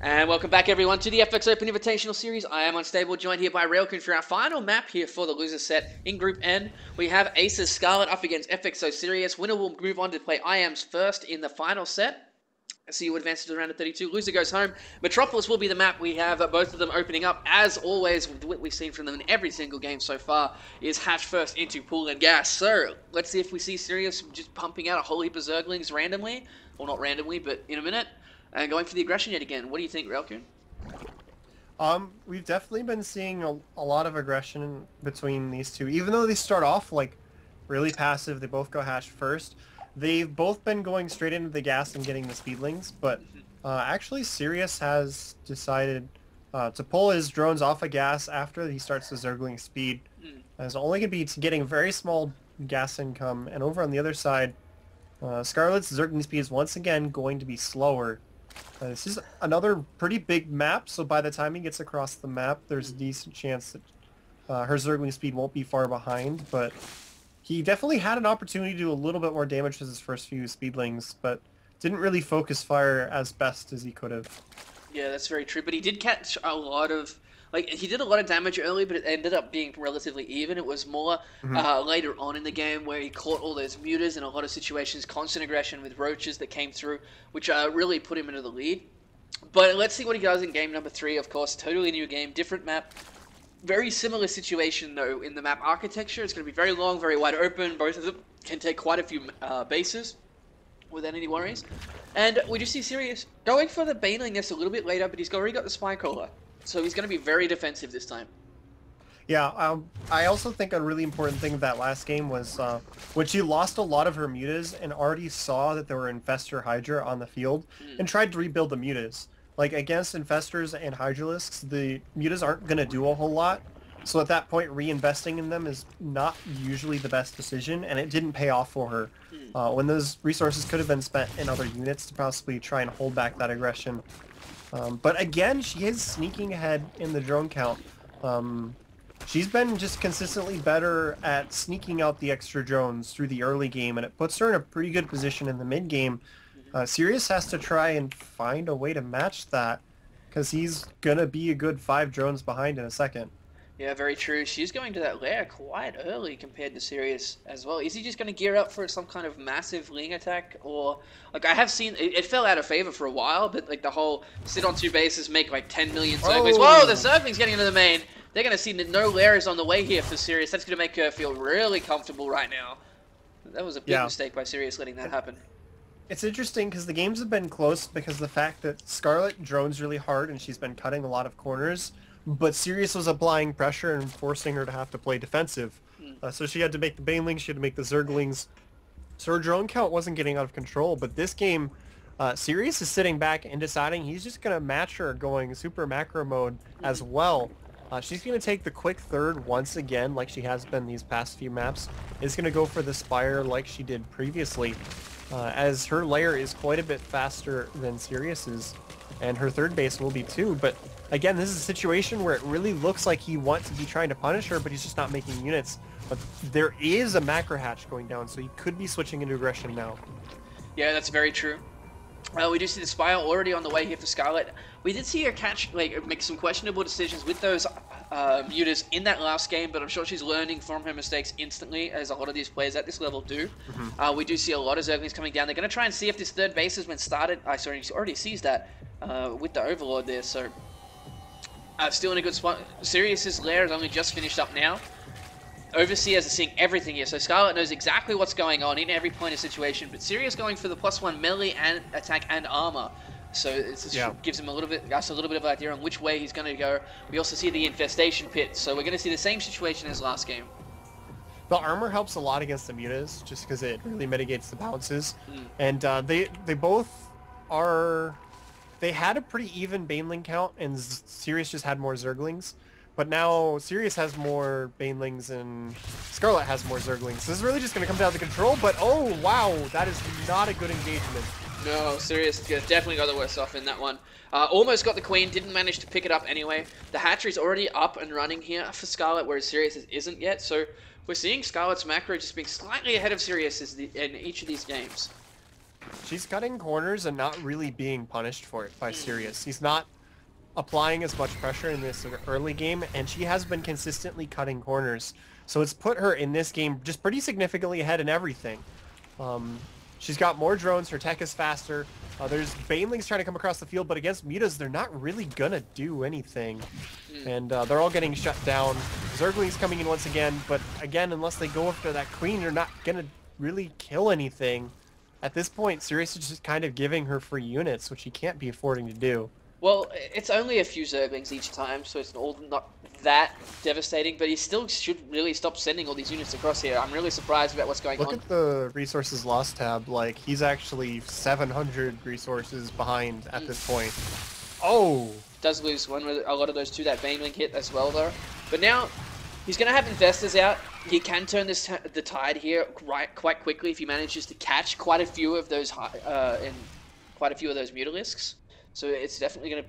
And welcome back everyone to the FX Open Invitational Series. I am Unstable, joined here by Railkin for our final map here for the loser set. In Group N, we have Acer'Scarlett up against FXOIS. Winner will move on to play IAM's first in the final set. See who advances to the round of 32. Loser goes home. Metropolis will be the map. We have both of them opening up. As always, with what we've seen from them in every single game so far, is Hatch first into Pool and Gas. So, let's see if we see Sirius just pumping out a whole heap of Zerglings randomly. Well, not randomly, but in a minute. And going for the aggression yet again. What do you think, Railkin? We've definitely been seeing a lot of aggression between these two. Even though they start off, like, really passive, they both go Hatch first. They've both been going straight into the gas and getting the speedlings, but actually Sirius has decided to pull his drones off of gas after he starts the Zergling speed. It's only going to be getting very small gas income, and over on the other side, Scarlett's Zergling speed is once again going to be slower. This is another pretty big map, so by the time he gets across the map, there's a decent chance that her Zergling speed won't be far behind, but he definitely had an opportunity to do a little bit more damage with his first few speedlings, but didn't really focus fire as best as he could have. Yeah, that's very true, but he did catch a lot of... Like, he did a lot of damage early, but it ended up being relatively even. It was more later on in the game where he caught all those mutas in a lot of situations, constant aggression with roaches that came through, which really put him into the lead. But let's see what he does in game number 3, of course. Totally new game, different map. Very similar situation, though, in the map architecture. It's going to be very long, very wide open. Both of them can take quite a few bases without any worries. And we just see Sirius going for the Baneling nest a little bit later, but he's already got the Spy Crawler. So he's going to be very defensive this time. Yeah, I also think a really important thing of that last game was when she lost a lot of her mutas and already saw that there were Infestor Hydra on the field and tried to rebuild the mutas. Like, against Infestors and Hydralisks, the mutas aren't going to do a whole lot. So at that point, reinvesting in them is not usually the best decision, and it didn't pay off for her. When those resources could have been spent in other units to possibly try and hold back that aggression. But again, she is sneaking ahead in the drone count. She's been just consistently better at sneaking out the extra drones through the early game, and it puts her in a pretty good position in the mid game. Sirius has to try and find a way to match that, because he's gonna be a good 5 drones behind in a second. Yeah, very true. She's going to that lair quite early compared to Sirius as well. Is he just going to gear up for some kind of massive Ling attack? Or, like, I have seen, it fell out of favor for a while, but, like, the whole sit on 2 bases, make, like, 10 million Zerglings. Whoa, the Zergling's getting into the main. They're going to see that no lair is on the way here for Sirius. That's going to make her feel really comfortable right now. That was a big mistake by Sirius letting that happen. It's interesting because the games have been close because of the fact that Scarlett drones really hard and she's been cutting a lot of corners. But Sirius was applying pressure and forcing her to have to play defensive. So she had to make the Banelings, she had to make the Zerglings. So her drone count wasn't getting out of control. But this game, Sirius is sitting back and deciding he's just going to match her going super macro mode as well. She's going to take the quick third once again, like she has been these past few maps. Is going to go for the Spire like she did previously, as her layer is quite a bit faster than Sirius's. And her third base will be too, but again, this is a situation where it really looks like he wants to be trying to punish her, but he's just not making units. But there is a macro hatch going down, so he could be switching into aggression now. Yeah, that's very true. We do see the Spire already on the way here for Scarlett. We did see her make some questionable decisions with those mutas in that last game, but I'm sure she's learning from her mistakes instantly, as a lot of these players at this level do. We do see a lot of Zerglings coming down. They're going to try and see if this third base has been started. Sorry, he already sees that with the Overlord there, so still in a good spot. Sirius's lair is only just finished up now. Overseers are seeing everything here, so Scarlett knows exactly what's going on in every point of situation, but Sirius going for the +1 melee and attack and armor. So it gives him a little bit of an idea on which way he's going to go. We also see the infestation pit, so we're going to see the same situation as last game. The armor helps a lot against the mutas, just because it really mitigates the bounces. And they both are... They had a pretty even Baneling count, and Sirius just had more Zerglings. But now Sirius has more Banelings and Scarlett has more Zerglings. So this is really just going to come down to control, but oh wow, that is not a good engagement. No, Sirius definitely got the worst off in that one. Almost got the Queen, didn't manage to pick it up anyway. The hatchery's already up and running here for Scarlett, whereas Sirius isn't yet. So we're seeing Scarlett's macro just being slightly ahead of Sirius in each of these games. She's cutting corners and not really being punished for it by Sirius. He's not applying as much pressure in this early game, and she has been consistently cutting corners. So it's put her in this game just pretty significantly ahead in everything. She's got more drones, her tech is faster. There's banelings trying to come across the field, but against mutas, they're not really gonna do anything. And they're all getting shut down. Zergling's coming in once again, but again, unless they go after that queen, they're not gonna really kill anything. At this point, Sirius is just kind of giving her free units, which he can't be affording to do. Well, it's only a few Zerglings each time, so it's all not that devastating, but he still should really stop sending all these units across here. I'm really surprised about what's going on. Look at the resources lost tab. Like, he's actually 700 resources behind at this point. Oh! Does lose a lot of those to that Baneling hit as well, though. But now, he's going to have Infestors out. He can turn the tide here quite quickly if he manages to catch quite a few of those Mutalisks. So it's definitely going to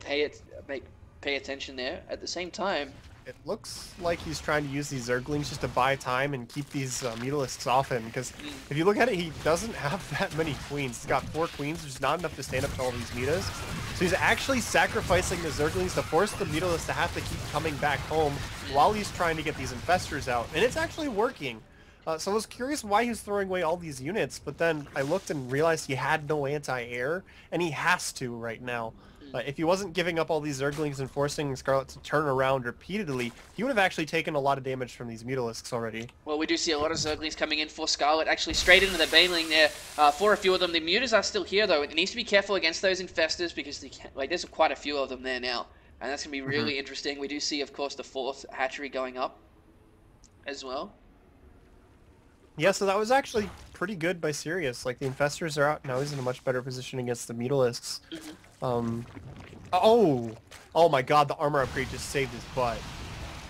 pay attention there. At the same time, it looks like he's trying to use these Zerglings just to buy time and keep these Mutalisks off him, because if you look at it, he doesn't have that many queens. He's got 4 queens, which is not enough to stand up to all these mutas. So he's actually sacrificing the Zerglings to force the Mutalisks to have to keep coming back home while he's trying to get these Infestors out. And it's actually working. So I was curious why he was throwing away all these units, but then I looked and realized he had no anti-air, and he has to right now. If he wasn't giving up all these Zerglings and forcing Scarlett to turn around repeatedly, he would have actually taken a lot of damage from these Mutalisks already. Well, we do see a lot of Zerglings coming in for Scarlett, actually straight into the Baneling there for a few of them. The Mutas are still here, though. It needs to be careful against those Infestors because there's quite a few of them there now, and that's going to be really interesting. We do see, of course, the 4th hatchery going up as well. Yeah, so that was actually pretty good by Sirius. Like, the Infestors are out, now he's in a much better position against the Mutalisks. Oh my god, the armor upgrade just saved his butt.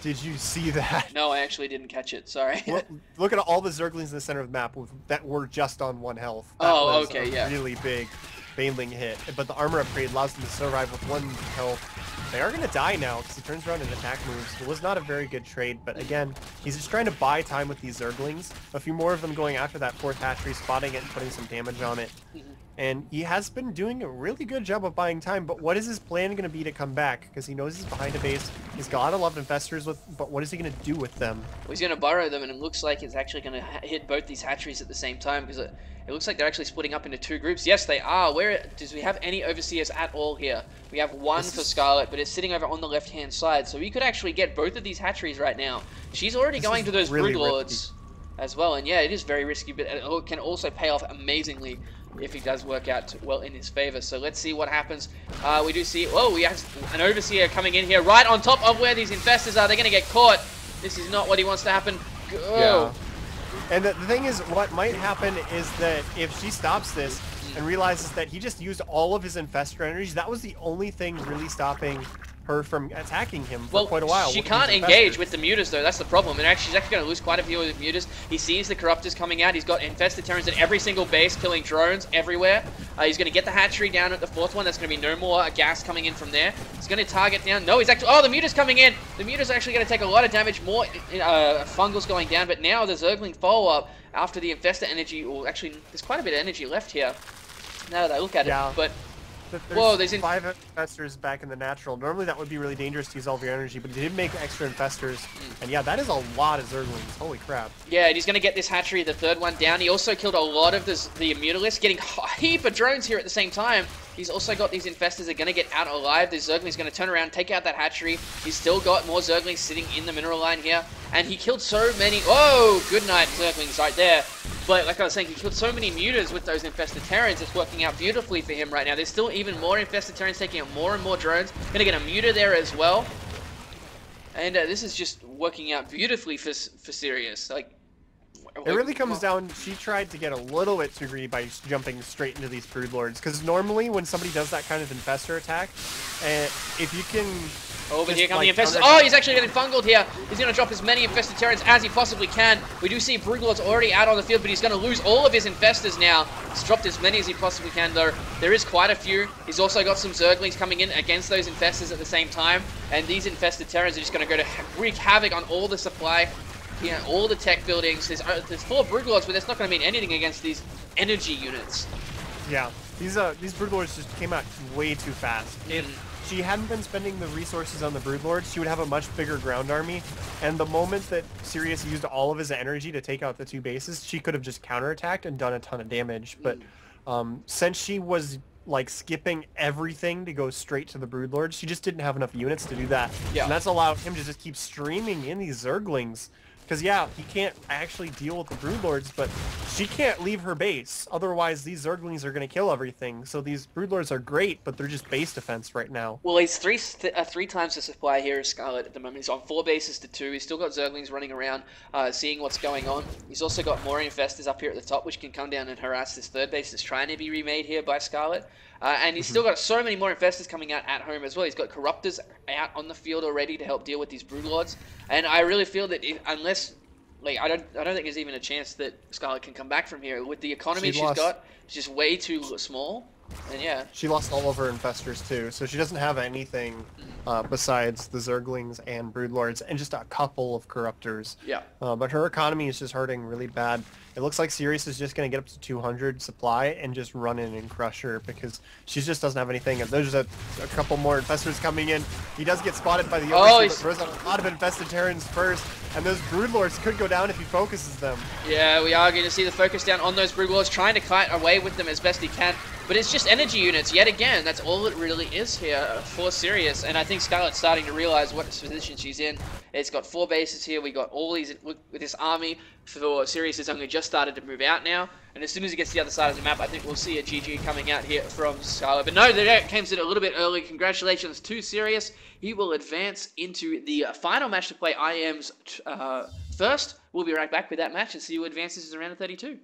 Did you see that? No, I actually didn't catch it, sorry. Look at all the Zerglings in the center of the map that were just on 1 health. That was a yeah. really big Baneling hit. But the armor upgrade allows them to survive with 1 health. They are going to die now because he turns around and attack moves. It was not a very good trade, but again, he's just trying to buy time with these Zerglings. A few more of them going after that 4th hatchery, spotting it and putting some damage on it. And he has been doing a really good job of buying time, but what is his plan going to be to come back? Because he knows he's behind a base. He's got a lot of Infestors, but what is he going to do with them? Well, he's going to burrow them, and it looks like it's actually going to hit both these hatcheries at the same time, because it looks like they're actually splitting up into 2 groups. Yes, they are. Does we have any Overseers at all here? We have 1 for Scarlett, but it's sitting over on the left-hand side, so we could actually get both of these hatcheries right now. She's already going to those Broodlords as well, and yeah, it is very risky, but it can also pay off amazingly if he does work out well in his favor. So let's see what happens. We do see, we have an Overseer coming in here right on top of where these Infestors are. They're going to get caught. This is not what he wants to happen. Yeah. And the thing is, what might happen is that if she stops this and realizes that he just used all of his Infestor energies, that was the only thing really stopping her from attacking him for quite a while. She can't engage with the Mutas, though. That's the problem. And she's actually going to lose quite a few of the Mutas. He sees the Corruptors coming out. He's got Infested Terrans at every single base, killing drones everywhere. He's going to get the hatchery down at the 4th one. That's going to be no more gas coming in from there. He's going to target down. No, he's actually... Oh, the Muta's coming in. The Muta's actually going to take a lot of damage. More fungals going down. But now the Zergling follow-up after the Infestor energy... Well, actually, there's quite a bit of energy left here. Now that I look at it. But... There's 5 Infestors back in the natural. Normally that would be really dangerous to use all of your energy, but he did make extra Infestors. And yeah, that is a lot of Zerglings. Holy crap. Yeah, and he's going to get this hatchery, the 3rd one, down. He also killed a lot of the Mutalisks, getting a heap of drones here at the same time. He's also got these Infestors that are going to get out alive. The Zergling's going to turn around, take out that hatchery. He's still got more Zerglings sitting in the mineral line here. And he killed so many... Whoa! Good night, Zerglings right there. But like I was saying, he killed so many Mutas with those Infested Terrans. It's working out beautifully for him right now. There's still even more Infested Terrans taking out more and more drones. Gonna get a Muta there as well. And this is just working out beautifully for Sirius. Like, it really comes down, she tried to get a little bit too greedy by jumping straight into these Broodlords. Because normally when somebody does that kind of Infestor attack, if you can... Oh, but here come the Infestors. Oh, he's actually getting fungled here. He's going to drop as many Infested Terrans as he possibly can. We do see Broodlords already out on the field, but he's going to lose all of his Infestors now. He's dropped as many as he possibly can, though. There is quite a few. He's also got some Zerglings coming in against those Infestors at the same time. And these Infested Terrans are just going to go to wreak havoc on all the supply, all the tech buildings. There's 4 Broodlords, but that's not going to mean anything against these energy units. Yeah, these Broodlords just came out way too fast. If she hadn't been spending the resources on the Broodlords, she would have a much bigger ground army. And the moment that Sirius used all of his energy to take out the 2 bases, she could have just counterattacked and done a ton of damage. But since she was like skipping everything to go straight to the Broodlords, she just didn't have enough units to do that. Yeah. And that's allowed him to just keep streaming in these Zerglings. Because, yeah, he can't actually deal with the Broodlords, but she can't leave her base. Otherwise, these Zerglings are going to kill everything. So these Broodlords are great, but they're just base defense right now. Well, he's three times the supply here of Scarlet at the moment. He's on 4 bases to 2. He's still got Zerglings running around, seeing what's going on. He's also got more Infestors up here at the top, which can come down and harass this 3rd base that's trying to be remade here by Scarlet. And he's still got so many more Infestors coming out at home as well. He's got Corruptors out on the field already to help deal with these Broodlords. And I really feel that unless... Like, I don't think there's even a chance that Scarlet can come back from here. With the economy she's got, it's just way too small. And yeah. She lost all of her Infestors too, so she doesn't have anything besides the Zerglings and Broodlords and just a couple of Corruptors. Yeah. But her economy is just hurting really bad. It looks like Sirius is just going to get up to 200 supply and just run in and crush her because she just doesn't have anything. And there's a couple more Infestors coming in. He does get spotted by the Overseer, but throws out a lot of infested Terrans first. And those Broodlords could go down if he focuses them. Yeah, we are going to see the focus down on those Broodlords, trying to kite away with them as best he can. But it's just energy units, yet again. That's all it really is here for Sirius. And I think Scarlet's starting to realize what position she's in. It's got 4 bases here. We got all these with this army. For Sirius has only just started to move out now. And as soon as he gets to the other side of the map, I think we'll see a GG coming out here from Scarlet. But no, they came to it a little bit early. Congratulations to Sirius. He will advance into the final match to play IM's first. We'll be right back with that match and see who advances to round of 32.